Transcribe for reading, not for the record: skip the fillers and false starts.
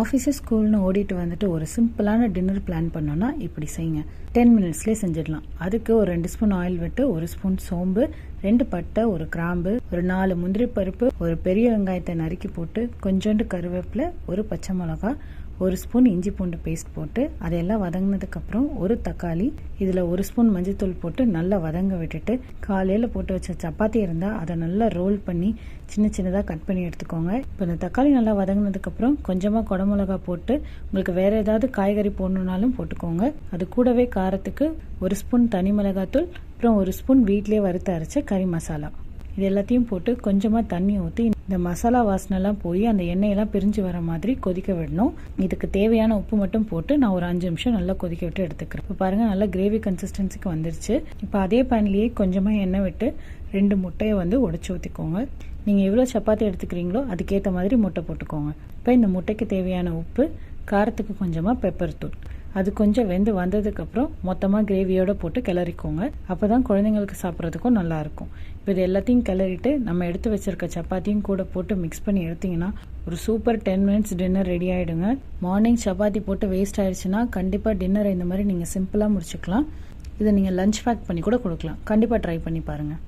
Office ஸ்கூல்னு ஓடிட்டு வந்துட்டு ஒரு சிம்பிளான டின்னர் பிளான் பண்ணோன்னா இப்படி செய்யுங்க. 10 மினிட்ஸ்லேயே செஞ்சிடலாம். அதுக்கு ஒரு 2 ஸ்பூன் ஆயில் விட்டு 1 ஸ்பூன் சோம்பு, 2 பட்டை, ஒரு கிராம்பு, ஒரு 4 முந்திரி பருப்பு, ஒரு பெரிய வெங்காயத்தை நறுக்கி போட்டு கொஞ்சோண்டு கருவேப்பிலை, ஒரு பச்சை மிளகா, 1 ஸ்பூன் இஞ்சி பூண்டு பேஸ்ட் போட்டு அதையெல்லாம் வதங்கினதுக்கப்புறம் ஒரு தக்காளி, இதில் 1 ஸ்பூன் மஞ்சள்தூள் போட்டு நல்லா வதங்க விட்டுட்டு காலையில் போட்டு வச்ச சப்பாத்தி இருந்தால் அதை நல்லா ரோல் பண்ணி சின்ன சின்னதாக கட் பண்ணி எடுத்துக்கோங்க. இப்போ இந்த தக்காளி நல்லா வதங்கினதுக்கப்புறம் கொஞ்சமாக குடமிளகா போட்டு உங்களுக்கு வேறு ஏதாவது காய்கறி போடணுன்னாலும் போட்டுக்கோங்க. அது கூடவே காரத்துக்கு 1 ஸ்பூன் தனி மிளகாத்தூள், அப்புறம் 1 ஸ்பூன் வீட்டிலே வறுத்து அரைச்ச கறி மசாலா, இது எல்லாத்தையும் போட்டு கொஞ்சமாக தண்ணி ஊற்றி இந்த மசாலா வாசனைலாம் போய் அந்த எண்ணெயெல்லாம் பிரிஞ்சு வர மாதிரி கொதிக்க விடணும். இதுக்கு தேவையான உப்பு மட்டும் போட்டு நான் ஒரு 5 நிமிஷம் நல்லா கொதிக்க விட்டு எடுத்துக்கிறேன். இப்போ பாருங்கள், நல்லா கிரேவி கன்சிஸ்டன்சிக்கு வந்துருச்சு. இப்போ அதே பேன்லேயே கொஞ்சமாக எண்ணெய் விட்டு 2 முட்டையை உடைச்சி ஊற்றிக்கோங்க. நீங்கள் எவ்வளோ சப்பாத்தி எடுத்துக்கிறீங்களோ அதுக்கேற்ற மாதிரி முட்டை போட்டுக்கோங்க. இப்போ இந்த முட்டைக்கு தேவையான உப்பு, காரத்துக்கு கொஞ்சமாக பெப்பர் தூள், அது கொஞ்சம் வெந்து வந்ததுக்கப்புறம் மொத்தமாக கிரேவியோடு போட்டு கிளறிக்கோங்க. அப்போ தான் குழந்தைங்களுக்கு சாப்பிட்றதுக்கும் நல்லாயிருக்கும். இப்போ இது எல்லாத்தையும் கிளறிட்டு நம்ம எடுத்து வச்சுருக்க சப்பாத்தியும் கூட போட்டு மிக்ஸ் பண்ணி எடுத்திங்கன்னா ஒரு சூப்பர் 10 மினிட்ஸ் டின்னர் ரெடி ஆகிடுங்க. மார்னிங் சப்பாத்தி போட்டு வேஸ்ட் ஆகிடுச்சுன்னா கண்டிப்பாக டின்னர் இந்த மாதிரி நீங்கள் சிம்பிளாக முடிச்சுக்கலாம். இதை நீங்கள் லஞ்ச் பேக் பண்ணி கூட கொடுக்கலாம். கண்டிப்பாக ட்ரை பண்ணி பாருங்கள்.